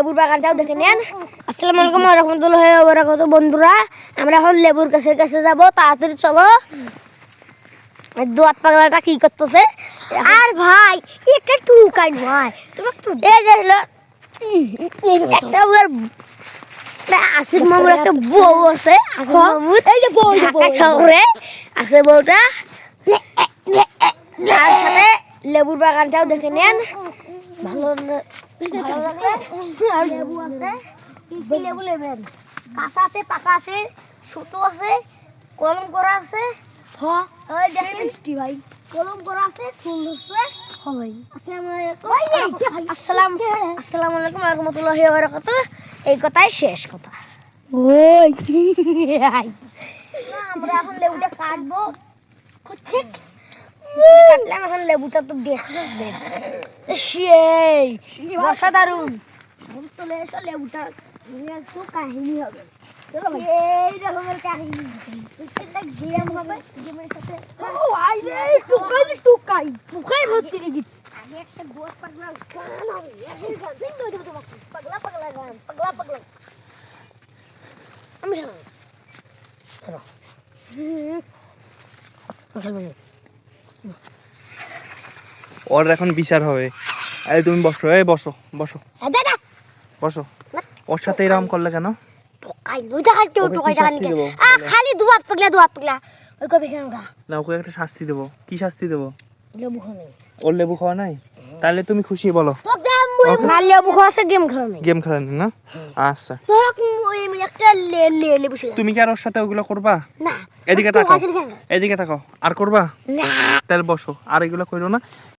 লেবুর বাগানটাও দেখে নেন। আসসালামু আলাইকুম ওয়া রাহমাতুল্লাহি ওয়া বারাকাতুহু। বন্ধুরা আমরা এখন লেবুর গাছের কাছে যাব, তাড়াতাড়ি চলো। দোয়াত পাগলাটা কি করতেছে? আর ভাই একটা টুকাই ভাই তোমার তো এই যে হলো একটা ওর আসিফ মামুর একটা বউ আছে। আসিফ মামুর এই যে বউ ঢাকা শহরে আছে বউটা, তার সাথে লেবুর বাগানটাও দেখে নেন। ভালো লেবু আছে, কি কি লেবু নেবেন? কাঁচা আছে, পাকা আছে, ছোট আছে, কলম করা আছে। হ্যাঁ ওই দেখেন মিষ্টি ভাই, কলম করা আছে, ফুল ধরছে। হ্যাঁ ভাই আসসালামু আলাইকুম ওয়া রাহমাতুল্লাহি ওয়া বারাকাতুহু। এই কথাই শেষ কথা। ওই আমরা এখন লেবুটা কাটবো, ঠিক কাটলাম। এখন লেবুটা তো দেখতে সেই অসাধারণ। চলে এসো, লেবুটা একটু কাহিনী হবে। চলো ভাই, এই রকমের কাহিনী প্রত্যেকটা গেম হবে। গেমের সাথে টুকাই হচ্ছে নাকি? আগে একটা গোস পাগলা গান হবে, গান বিন্দু দেব তোমাকে, পাগলা পাগলা গান, পাগলা পাগলা। আমি চলো ওর এখন বিচার হবে। এই তুমি বসো, এই বসো বসো বসো। ওর সাথে এরকম করলে কেন? খালি দুয়াত পাগলা ওই কবে কেন না, ওকে একটা শাস্তি দেবো। কি শাস্তি দেবো? লেবু খাওয়া। ওর লেবু খাওয়া নাই? তাহলে তুমি খুশি বলো। না লেবু খাওয়া আছে, গেম খেলা নেই। গেম খেলা নেই না? আচ্ছা, একটা লেবু ছিল। তুমি কি আর ওর সাথে ওগুলো করবা? না এদিকে তাকাও, এদিকে তাকাও। আর করবা? না তাহলে বসো, আর এগুলো করো না।